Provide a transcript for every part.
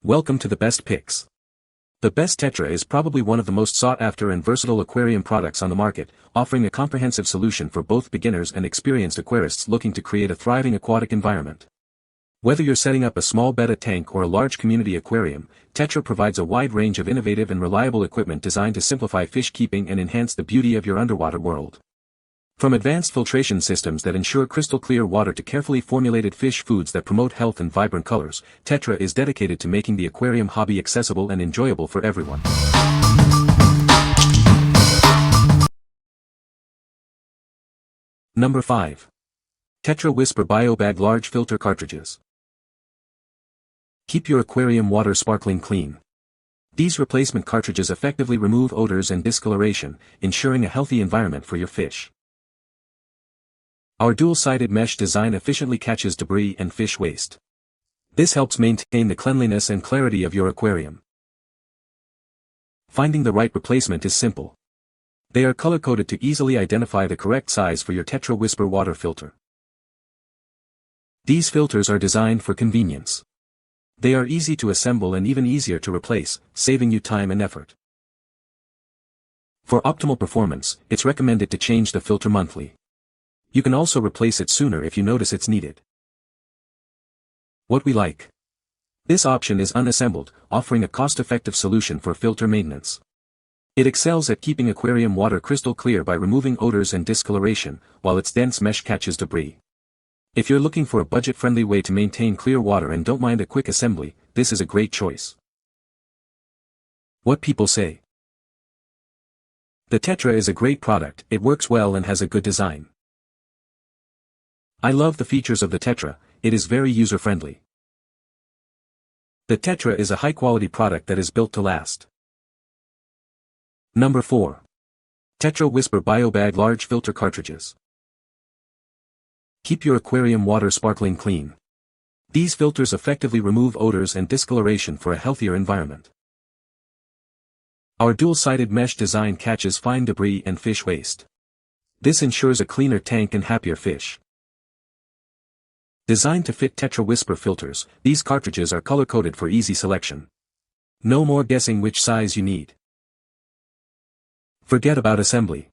Welcome to the best picks. The best Tetra is probably one of the most sought-after and versatile aquarium products on the market, offering a comprehensive solution for both beginners and experienced aquarists looking to create a thriving aquatic environment. Whether you're setting up a small betta tank or a large community aquarium, Tetra provides a wide range of innovative and reliable equipment designed to simplify fish keeping and enhance the beauty of your underwater world. From advanced filtration systems that ensure crystal clear water to carefully formulated fish foods that promote health and vibrant colors, Tetra is dedicated to making the aquarium hobby accessible and enjoyable for everyone. Number 5. Tetra Whisper BioBag Large Filter Cartridges. Keep your aquarium water sparkling clean. These replacement cartridges effectively remove odors and discoloration, ensuring a healthy environment for your fish. Our dual-sided mesh design efficiently catches debris and fish waste. This helps maintain the cleanliness and clarity of your aquarium. Finding the right replacement is simple. They are color-coded to easily identify the correct size for your Tetra Whisper water filter. These filters are designed for convenience. They are easy to assemble and even easier to replace, saving you time and effort. For optimal performance, it's recommended to change the filter monthly. You can also replace it sooner if you notice it's needed. What we like. This option is unassembled, offering a cost-effective solution for filter maintenance. It excels at keeping aquarium water crystal clear by removing odors and discoloration, while its dense mesh catches debris. If you're looking for a budget-friendly way to maintain clear water and don't mind a quick assembly, this is a great choice. What people say. The Tetra is a great product, it works well and has a good design. I love the features of the Tetra, it is very user-friendly. The Tetra is a high-quality product that is built to last. Number 4. Tetra Whisper BioBag Large Filter Cartridges. Keep your aquarium water sparkling clean. These filters effectively remove odors and discoloration for a healthier environment. Our dual-sided mesh design catches fine debris and fish waste. This ensures a cleaner tank and happier fish. Designed to fit Tetra Whisper filters, these cartridges are color-coded for easy selection. No more guessing which size you need. Forget about assembly.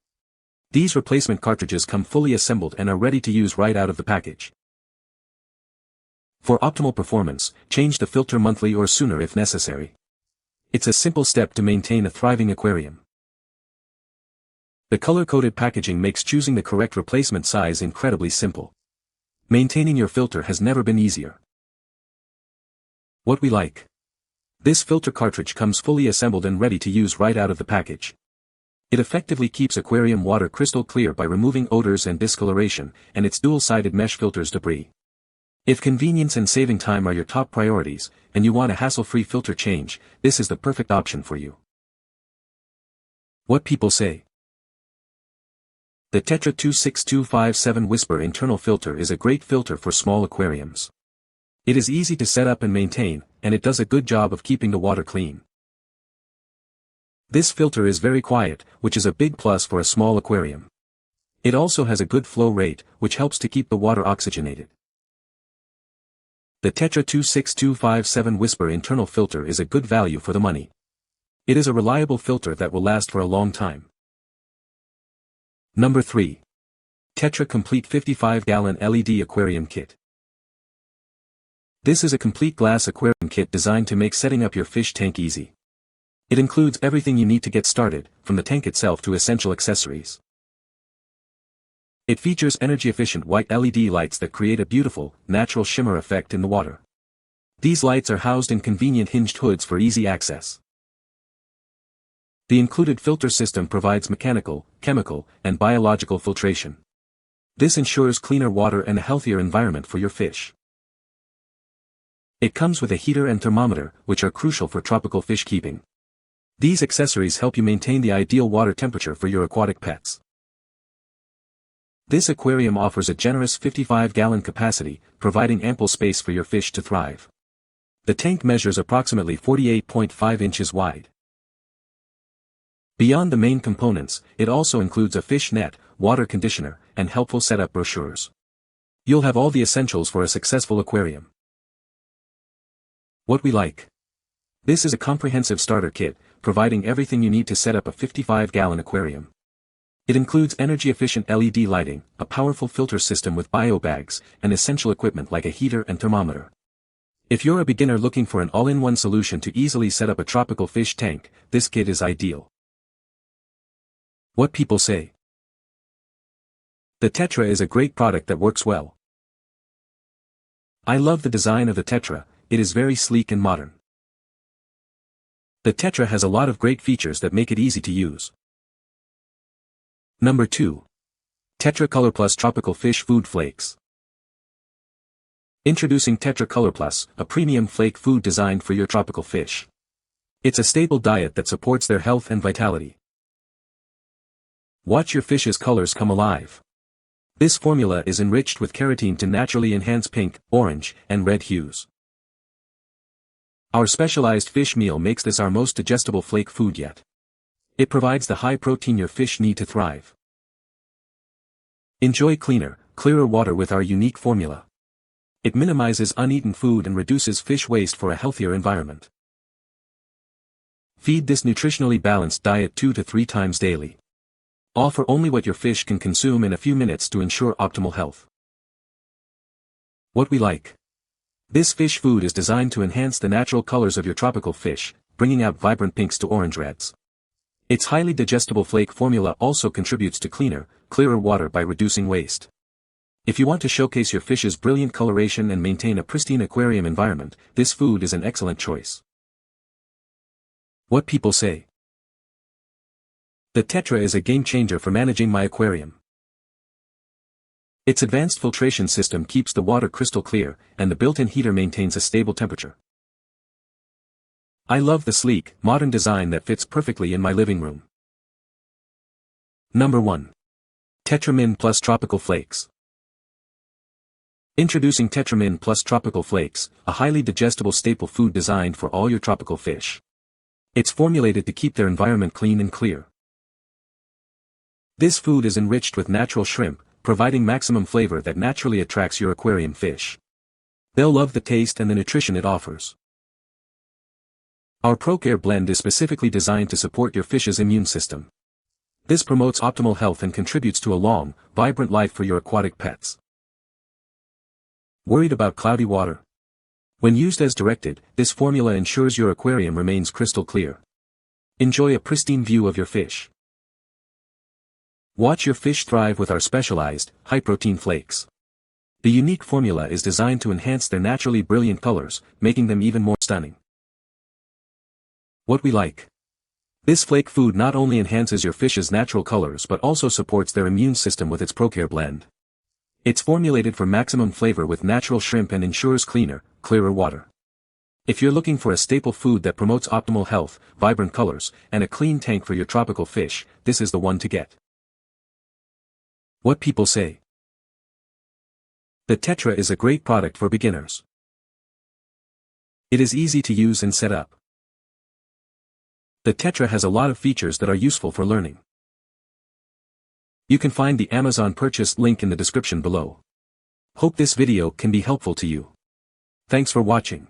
These replacement cartridges come fully assembled and are ready to use right out of the package. For optimal performance, change the filter monthly or sooner if necessary. It's a simple step to maintain a thriving aquarium. The color-coded packaging makes choosing the correct replacement size incredibly simple. Maintaining your filter has never been easier. What we like. This filter cartridge comes fully assembled and ready to use right out of the package. It effectively keeps aquarium water crystal clear by removing odors and discoloration, and its dual-sided mesh filters debris. If convenience and saving time are your top priorities, and you want a hassle-free filter change, this is the perfect option for you. What people say. The Tetra 26257 Whisper internal filter is a great filter for small aquariums. It is easy to set up and maintain, and it does a good job of keeping the water clean. This filter is very quiet, which is a big plus for a small aquarium. It also has a good flow rate, which helps to keep the water oxygenated. The Tetra 26257 Whisper internal filter is a good value for the money. It is a reliable filter that will last for a long time. Number 3. Tetra Complete 55-gallon LED Aquarium Kit. This is a complete glass aquarium kit designed to make setting up your fish tank easy. It includes everything you need to get started, from the tank itself to essential accessories. It features energy-efficient white LED lights that create a beautiful, natural shimmer effect in the water. These lights are housed in convenient hinged hoods for easy access. The included filter system provides mechanical, chemical, and biological filtration. This ensures cleaner water and a healthier environment for your fish. It comes with a heater and thermometer, which are crucial for tropical fish keeping. These accessories help you maintain the ideal water temperature for your aquatic pets. This aquarium offers a generous 55-gallon capacity, providing ample space for your fish to thrive. The tank measures approximately 48.5 inches wide. Beyond the main components, it also includes a fish net, water conditioner, and helpful setup brochures. You'll have all the essentials for a successful aquarium. What we like. This is a comprehensive starter kit, providing everything you need to set up a 55-gallon aquarium. It includes energy-efficient LED lighting, a powerful filter system with bio bags, and essential equipment like a heater and thermometer. If you're a beginner looking for an all-in-one solution to easily set up a tropical fish tank, this kit is ideal. What people say. The Tetra is a great product that works well. I love the design of the Tetra, it is very sleek and modern. The Tetra has a lot of great features that make it easy to use. Number 2. Tetra ColorPlus Tropical Fish Food Flakes. Introducing Tetra ColorPlus, a premium flake food designed for your tropical fish. It's a stable diet that supports their health and vitality. Watch your fish's colors come alive. This formula is enriched with keratin to naturally enhance pink, orange, and red hues. Our specialized fish meal makes this our most digestible flake food yet. It provides the high protein your fish need to thrive. Enjoy cleaner, clearer water with our unique formula. It minimizes uneaten food and reduces fish waste for a healthier environment. Feed this nutritionally balanced diet 2 to 3 times daily. Offer only what your fish can consume in a few minutes to ensure optimal health. What we like. This fish food is designed to enhance the natural colors of your tropical fish, bringing out vibrant pinks to orange reds. Its highly digestible flake formula also contributes to cleaner, clearer water by reducing waste. If you want to showcase your fish's brilliant coloration and maintain a pristine aquarium environment, this food is an excellent choice. What people say. The Tetra is a game changer for managing my aquarium. Its advanced filtration system keeps the water crystal clear, and the built-in heater maintains a stable temperature. I love the sleek, modern design that fits perfectly in my living room. Number 1. TetraMin Plus Tropical Flakes. Introducing TetraMin Plus Tropical Flakes, a highly digestible staple food designed for all your tropical fish. It's formulated to keep their environment clean and clear. This food is enriched with natural shrimp, providing maximum flavor that naturally attracts your aquarium fish. They'll love the taste and the nutrition it offers. Our ProCare blend is specifically designed to support your fish's immune system. This promotes optimal health and contributes to a long, vibrant life for your aquatic pets. Worried about cloudy water? When used as directed, this formula ensures your aquarium remains crystal clear. Enjoy a pristine view of your fish. Watch your fish thrive with our specialized, high-protein flakes. The unique formula is designed to enhance their naturally brilliant colors, making them even more stunning. What we like. This flake food not only enhances your fish's natural colors but also supports their immune system with its ProCare blend. It's formulated for maximum flavor with natural shrimp and ensures cleaner, clearer water. If you're looking for a staple food that promotes optimal health, vibrant colors, and a clean tank for your tropical fish, this is the one to get. What people say. The Tetra is a great product for beginners. It is easy to use and set up. The Tetra has a lot of features that are useful for learning. You can find the Amazon purchase link in the description below. Hope this video can be helpful to you. Thanks for watching.